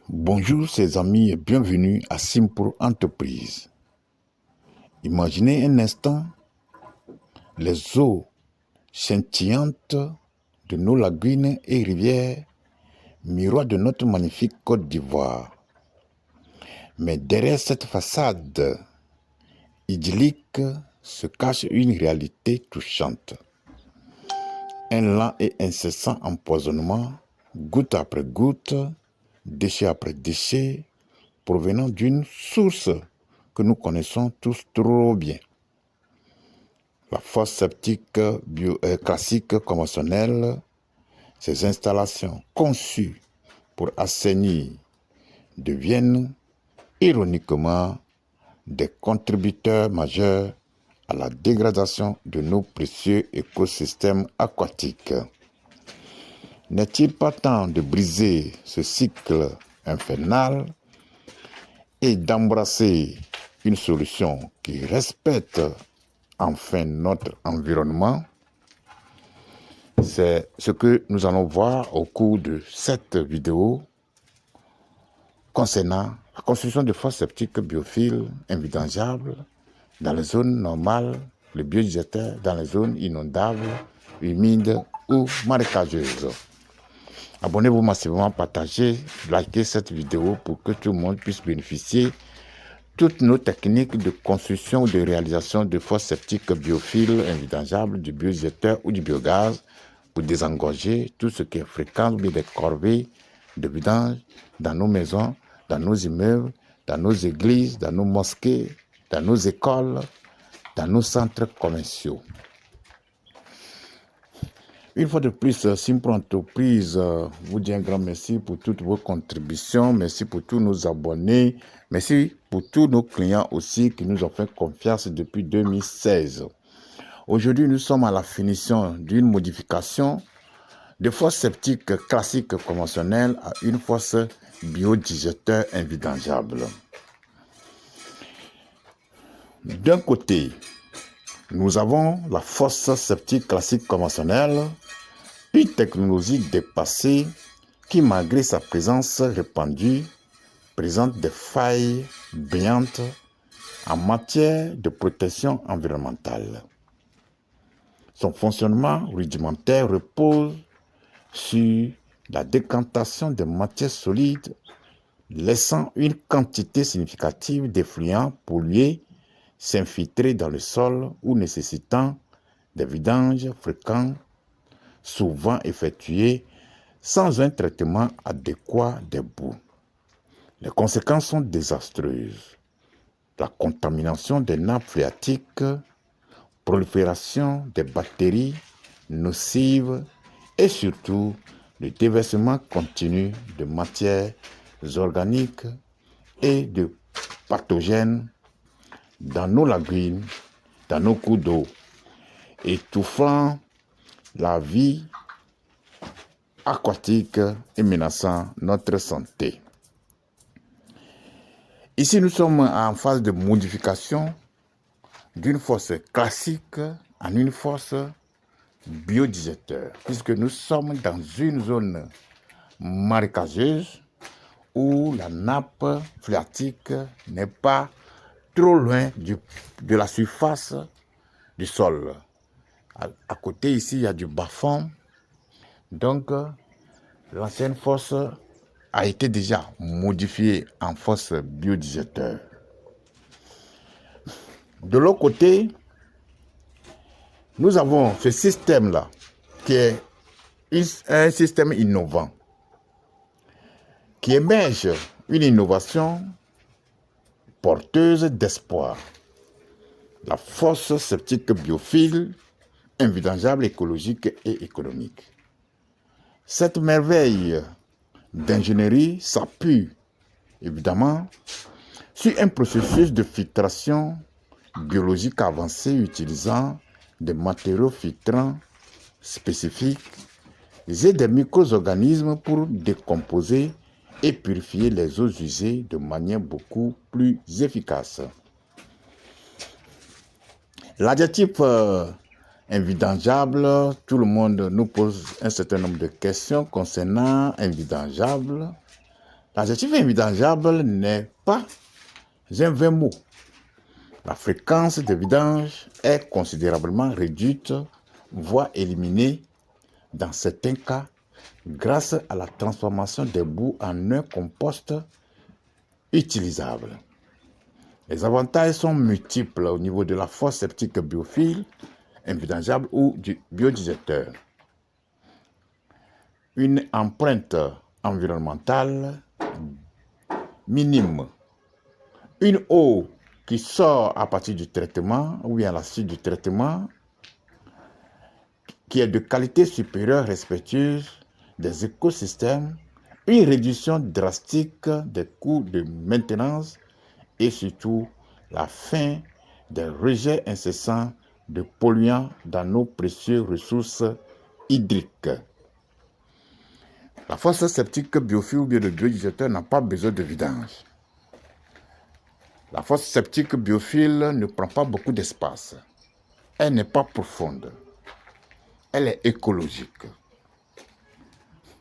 Bonjour ses amis et bienvenue à Simple Entreprise. Imaginez un instant les eaux scintillantes de nos lagunes et rivières, miroir de notre magnifique Côte d'Ivoire. Mais derrière cette façade idyllique se cache une réalité touchante. Un lent et incessant empoisonnement, goutte après goutte, déchet après déchet, provenant d'une source que nous connaissons tous trop bien. La fosse septique classique conventionnelle, ces installations conçues pour assainir deviennent ironiquement des contributeurs majeurs à la dégradation de nos précieux écosystèmes aquatiques. N'est-il pas temps de briser ce cycle infernal et d'embrasser une solution qui respecte enfin notre environnement? C'est ce que nous allons voir au cours de cette vidéo concernant la construction de fosses septiques biophiles invidangeables dans les zones normales, les biodigesteur dans les zones inondables, humides ou marécageuses. Abonnez-vous massivement, partagez, likez cette vidéo pour que tout le monde puisse bénéficier toutes nos techniques de construction ou de réalisation de fosses septiques biophiles invidangeables, du biodigesteur ou du biogaz pour désengorger tout ce qui est fréquent ou des corvées de vidange dans nos maisons, dans nos immeubles, dans nos églises, dans nos mosquées, dans nos écoles, dans nos centres commerciaux. Une fois de plus, Simple Entreprise vous dit un grand merci pour toutes vos contributions, merci pour tous nos abonnés, merci pour tous nos clients aussi qui nous ont fait confiance depuis 2016. Aujourd'hui, nous sommes à la finition d'une modification de fosse septique classique conventionnelle à une fosse biodigesteur invidangeable. D'un côté, nous avons la fosse septique classique conventionnelle, une technologie dépassée qui, malgré sa présence répandue, présente des failles brillantes en matière de protection environnementale. Son fonctionnement rudimentaire repose sur la décantation des matières solides, laissant une quantité significative d'effluents pollués s'infiltrer dans le sol ou nécessitant des vidanges fréquents, souvent effectués sans un traitement adéquat des boues. Les conséquences sont désastreuses. La contamination des nappes phréatiques, prolifération des bactéries nocives et surtout le déversement continu de matières organiques et de pathogènes dans nos lagunes, dans nos cours d'eau, étouffant la vie aquatique et menaçant notre santé. Ici, nous sommes en phase de modification d'une fosse classique en une fosse biodigesteur, puisque nous sommes dans une zone marécageuse où la nappe phréatique n'est pas trop loin de la surface du sol. À côté, ici, il y a du bas-fond. Donc, l'ancienne fosse a été déjà modifiée en fosse biodigesteur. De l'autre côté, nous avons ce système-là qui est un système innovant qui émerge une innovation porteuse d'espoir. La fosse septique biophile, invidangeable, écologique et économique. Cette merveille d'ingénierie s'appuie évidemment sur un processus de filtration biologique avancé utilisant des matériaux filtrants spécifiques et des micro-organismes pour décomposer et purifier les eaux usées de manière beaucoup plus efficace. L'adjectif invidangeable, tout le monde nous pose un certain nombre de questions concernant invidangeable. L'adjectif invidangeable n'est pas un vain mot. La fréquence de vidange est considérablement réduite, voire éliminée dans certains cas grâce à la transformation des boues en un compost utilisable. Les avantages sont multiples au niveau de la fosse septique biophile, invidangeable ou du biodigesteur. Une empreinte environnementale minime. Une eau qui sort à partir du traitement ou à la suite du traitement qui est de qualité supérieure respectueuse des écosystèmes, une réduction drastique des coûts de maintenance et surtout la fin des rejets incessants de polluants dans nos précieuses ressources hydriques. La fosse septique biophile ou bien le biodigesteur n'a pas besoin de vidange. La fosse septique biophile ne prend pas beaucoup d'espace. Elle n'est pas profonde. Elle est écologique.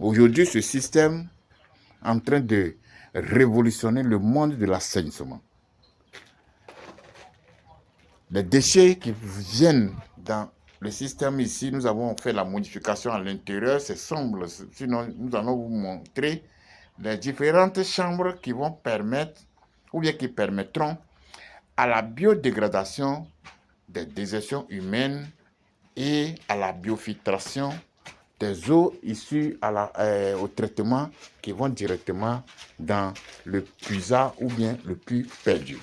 Aujourd'hui, ce système est en train de révolutionner le monde de l'assainissement. Les déchets qui viennent dans le système ici, nous avons fait la modification à l'intérieur, c'est sombre, sinon nous allons vous montrer les différentes chambres qui vont permettre, ou bien qui permettront à la biodégradation des désertions humaines et à la biofiltration des eaux issues au traitement qui vont directement dans le puisard ou bien le puits perdu.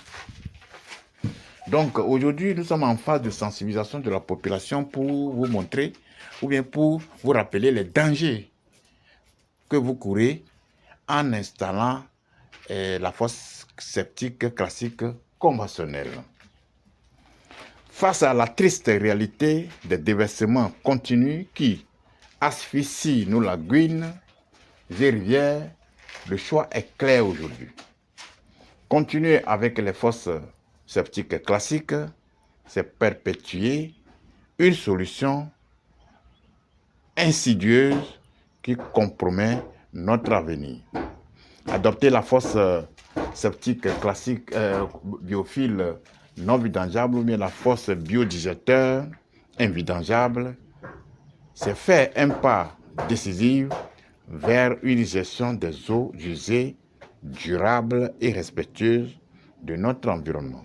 Donc aujourd'hui, nous sommes en phase de sensibilisation de la population pour vous montrer ou bien pour vous rappeler les dangers que vous courez en installant la fosse septique classique conventionnelle. Face à la triste réalité des déversements continus qui asphyxient nos lagunes et rivières, le choix est clair aujourd'hui. Continuer avec les fosses septiques classiques, c'est perpétuer une solution insidieuse qui compromet notre avenir. Adopter la fosse septique classique biophile non vidangeable ou bien la fosse biodigesteur invidangeable, c'est faire un pas décisif vers une gestion des eaux usées durable et respectueuse de notre environnement.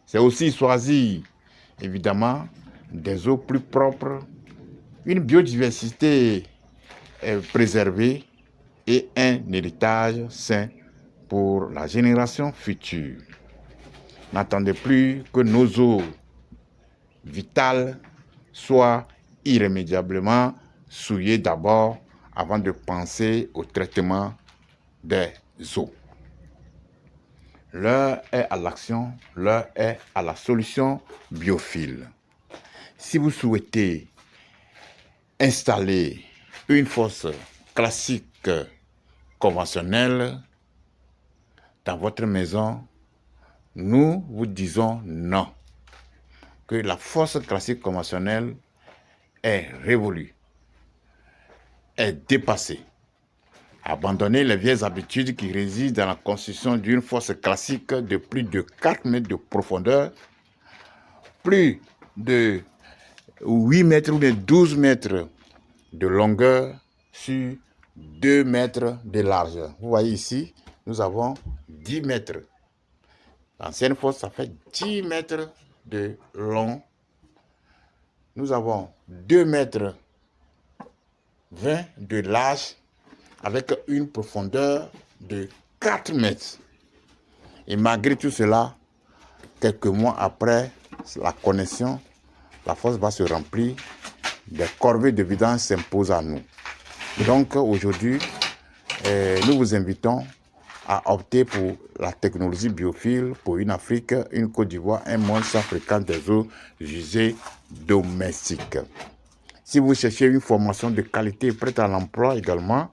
C'est aussi choisir, évidemment, des eaux plus propres, une biodiversité préservée et un héritage sain pour la génération future. N'attendez plus que nos eaux vitales soient irrémédiablement souillées d'abord avant de penser au traitement des eaux. L'heure est à l'action, l'heure est à la solution biophile. Si vous souhaitez installer une fosse classique conventionnelle dans votre maison, nous vous disons non. Que la fosse classique conventionnelle est révolue, est dépassée. Abandonnez les vieilles habitudes qui résident dans la construction d'une fosse classique de plus de 4 mètres de profondeur, plus de 8 mètres ou de 12 mètres de longueur sur 2 mètres de largeur. Vous voyez ici, nous avons 10 mètres. L'ancienne fosse, ça fait 10 mètres de long. Nous avons 2 mètres 20 de large avec une profondeur de 4 mètres. Et malgré tout cela, quelques mois après la connexion, la fosse va se remplir, des corvées de vidange s'imposent à nous. Donc aujourd'hui, nous vous invitons à opter pour la technologie biophile pour une Afrique, une Côte d'Ivoire, un monde sans fréquence des eaux usées domestiques. Si vous cherchez une formation de qualité prête à l'emploi également,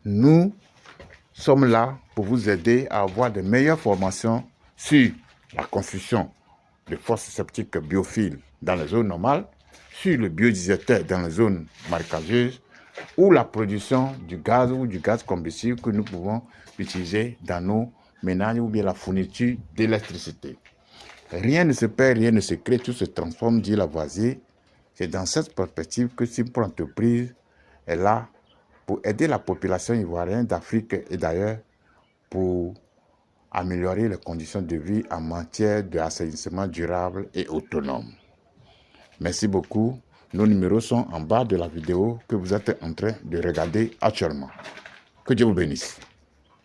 nous sommes là pour vous aider à avoir de meilleures formations sur la construction de fosses septiques biophiles dans les zones normales, sur le biodigesteur dans les zones marécageuses, ou la production du gaz ou du gaz combustible que nous pouvons utiliser dans nos ménages ou bien la fourniture d'électricité. Rien ne se perd, rien ne se crée, tout se transforme, dit Lavoisier. C'est dans cette perspective que Simpro Entreprise est là pour aider la population ivoirienne d'Afrique et d'ailleurs pour améliorer les conditions de vie en matière d'assainissement durable et autonome. Merci beaucoup. Nos numéros sont en bas de la vidéo que vous êtes en train de regarder actuellement. Que Dieu vous bénisse.